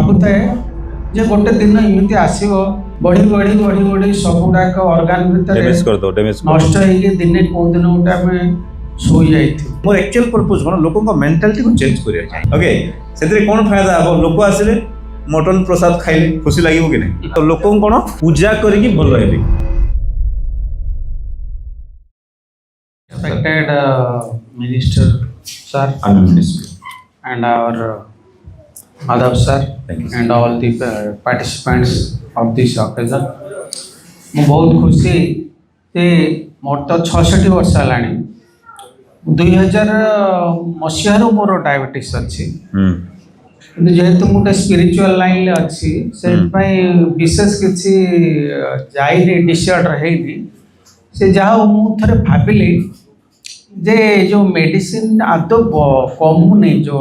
ଭାବୁଥାଏ ଯେ ଗୋଟେ ଦିନ ଏମିତି ଆସିବ ବଢି ବଢି ବଢି ବଢି ସବୁଗୁଡାକ ଅର୍ଗାନ ଭିତରେ ନଷ୍ଟ ହେଇକି ଦିନେ କୋଉ ଦିନ ଗୋଟେ ଆମେ ଶୋଇ ଯାଇଥିବୁ। मोर एक्चुअल पर्पस कौन लोक मेंटालिटी को चेंज करिया ओके से कौन फायदा हम लोक आसिले मटन प्रसाद खाइले खुशी लगे कि नहीं तो लोक कौन पूजा करके भल रहे। Respected Minister Sir and our Madhav Sir and all the participants of this occasion, ମୁଁ ବହୁତ ଖୁସି ଯେ ମୋର ତ 66 ବର୍ଷ ହେଲାଣି। 2000 ମସିହାରୁ ମୋର ଡାଇବେଟିସ୍ ଅଛି କିନ୍ତୁ ଯେହେତୁ ମୁଁ ଗୋଟେ ସ୍ପିରିଚୁଆଲ ଲାଇନରେ ଅଛି ସେଥିପାଇଁ ବିଶେଷ କିଛି ଯାଇନି ଡିସଅର୍ଡର ହେଇନି। ସେ ଯାହା ମୁଁ ଥରେ ଭାବିଲି ଯେ जो मेडिसिन आदौ कमुनी जो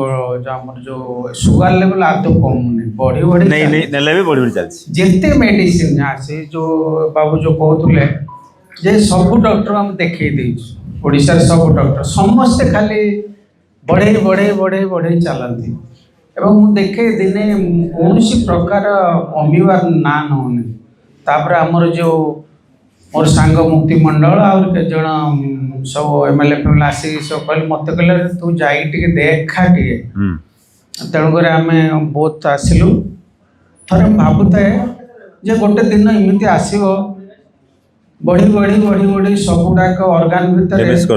आमर जो सुगर लेवल आदौ कमुनी बढ़ी बढ़ी नहीं बढ़ी बढ़ी चलती जिते मेडिसिन आसे जो बाबू जो कहते जे सब डॉक्टर हम देखे ओडिशा सब डॉक्टर समस्ते खाली बढ़े बढ़े बढ़े बढ़े चलती एवं मु देखे दिने कौन प्रकार कमिबार ना नौनी तापर आमर जो मोर सांग मुक्तिमंडल आउर के जन सब एमएलए फैमिली आसिक सब कहले मत कहले तू जाई टिके देखा टिके तेणुकर आम बहुत आसिलु थरे भावुए जे गोटे दिन एमती आसो बढ़ी बढ़ी बढ़ी बढ़ी सबुड़ाक अर्गान भितर नष्ट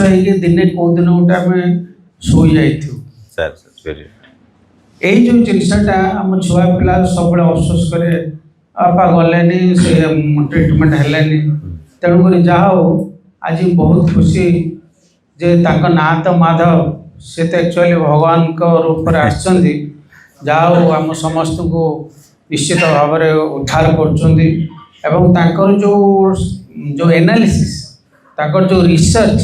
होगी दिने कौ दिन गोटे आम शोई जाइथु यही जो जिनसटा आम छुआ पिला सब अफसोस करे आपा गलेनी से ट्रिटमेंट हेलेनी तेणुकर जहा हो आज बहुत खुशी जे ताका ना तो माधव से तो एक्चुअली भगवान को रूप में आसचंदी जहा हो आम समस्त को निश्चित भाव में उद्धार करचंदी एवं ताकर जो एनालिसिस ताकर जो रिसर्च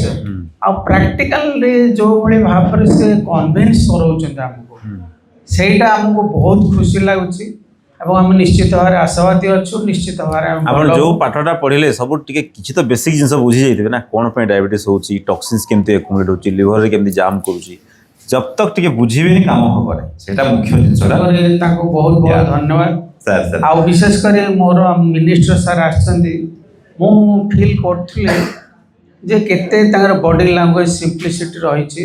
आ प्रैक्टिकल रे जो बड़े भाव में से कन्विंस करौचंदी हमको सेटा हमको बहुत खुशी लागुची एवं हम निश्चित भाव आशावादी अच्छु निश्चित भाव जो पाठटा पढ़े सब टिके किछि तो बेसिक जिनस बुझी जाइथिबे ना कोन पे डायबिटीज होची टॉक्सिन्स केमते एक्युमुलेट होची लिवर रे केमते जाम करूची जब तक टिके बुझीबे नि काम होबरे सेटा मुख्य जिनसटा ताको बहुत बहुत धन्यवाद सर आ विशेष करे मोर मिनिस्टर सर आछंदी मु फील करथले जे केते ताकर बॉडी लैंग्वेज सिंपलिसिटी रहिची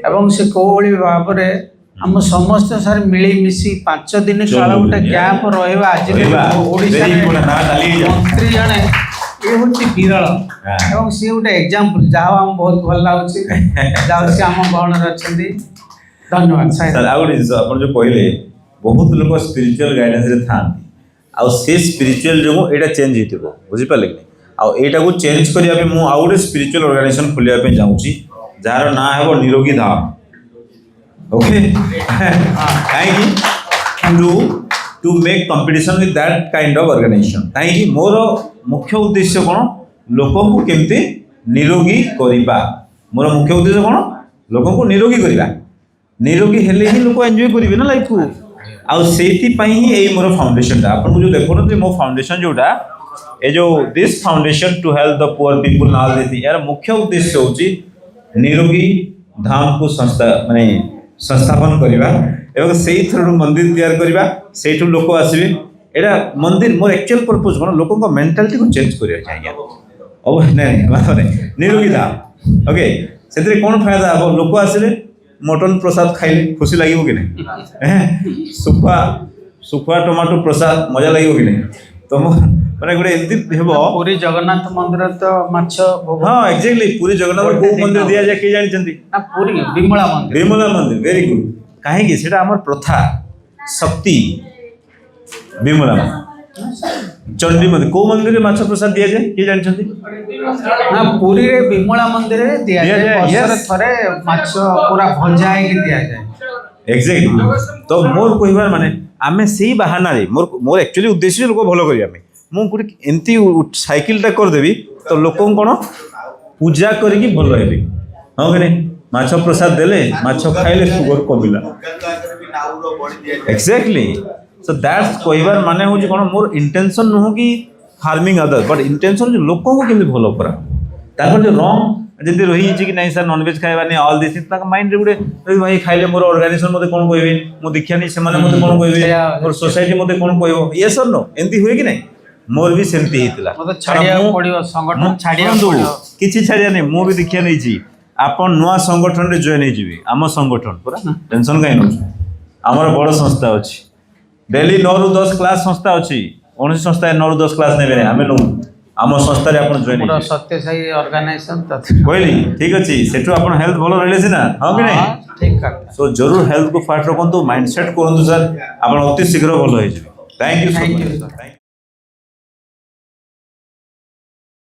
एवं से कोबळी भाव रे हम समस्त सर मिली मिसी 5 दिन काल गोटे कैंप रहा आज मंत्री जड़े ये हूँ विरल एवं सी गोटे एग्जांपल जहाँ आम बहुत भल लगे आम गहन अच्छा धन्यवाद सर आउ जो कहले बहुत लोग स्पिरिचुअल गाइडेंस था से स्पिरिचुअल जो यहाँ चेंज हो बुझीपारे कि आईटा को चेंज करने मुझे आउ गोटे स्पिरिचुअल ऑर्गेनाइजेशन खोलिया जाऊँगी जार ना है निरोगी धाम ओके कहीं to make competition with that kind of organisation कहीं मोर मुख्य उद्देश्य कौन लोक को केमती निरोगी करवा मोर मुख्य उद्देश्य कौन लोक को निरोगी करवा निरोगी हेले ही लोक एंजॉय करेंगे ना लाइफ को आई मोर फाउंडेशन आपको जो देखो मो फाउंडेशन जोटा ये जो this foundation to help the poor people नाल देती यार मुख्य उद्देश्य होची निरोगी धाम को संस्था माने संस्थापन करवा एवं से थ्रू मंदिर तैयार करवा से लोक आसवे एटा मंदिर मोर एक्चुअल पर्पस कौन लोक मेंटालिटी को चेंज करिया निरोगी धाम ओके से कौन फायदा हम लोक आसिले मटन प्रसाद खाइले खुशी लगे कि नहीं सुखुआ टमाटो प्रसाद मजा लगे कि नहीं तो माने गोटे एमती हेबो पूरी जगन्नाथ मंदिर तो माछ हां एग्जैक्टली पूरी जगन्नाथ को मंदिर दिया जाय के जानि चंदी ना पूरी विमला मंदिर वेरी गुड काहे कि सेटा हमर प्रथा शक्ति विमला चंडी मंदिर को मंदिर रे माछ प्रसाद दिया जाय के जानि चंदी ना पूरी रे विमला मंदिर रे दिया जाय वर्ष थरे माछ पूरा भंजा हे दिया जाय एग्जैक्टली तो मोर कहबार माने आमे सेही बहाना रे मोर एक्चुअली उद्देश्य लोक भलो करिया में मु गोटे एमती साइकिलटा करदेवी तो लोक कौन पूजा करके भल रहे हाँ कि नहीं माछ प्रसाद देले माछ खाइले सुगर कमिला एक्जैक्टली सो दैट्स कहबार माने हो कौन मोर इंटेंशन नुह कि हार्मिंग अदर बट इंटेंशन जो लोक को केमती भल करा जो रंग जदि रही कि नहीं सर नॉनवेज खाइबा नहीं ऑल दिस तक माइंड रे गुटे भाई खाइले मोर ऑर्गेनाइजेशन मते कोन कहबे मो दीक्षा नहीं से माने मते कोन कहबे मोर सोसाइटी मते कोन कहबो ये सर नो एंती हुए कि नहीं मोर भी सेमती हितला मतलब छाड़िया पड़ियो संगठन छाड़िया पड़ियो किछि छाड़िया नहीं मो भी दीक्षा नहीं छी आपण नुआ संगठन रे जॉइन हेजिबे आम संगठन पूरा टेंशन काई न हमर बड़ संस्था अछि डेली 9 रु 10 क्लास संस्था अछि ओनसी संस्था 9 रु 10 क्लास नेबे आमे नु आम संस्था रे आपण जॉइन पूरा सत्य सही ऑर्गेनाइजेशन कहली ठीक अछि सेठु आपण हेल्थ भलो रहले सिना हां कि नहीं ठीक करता सो जरूर हेल्थ को फास्ट रखंतु माइंडसेट करंतु सर आपण अति शीघ्र भलो होई जिवे थैंक यू सो मच।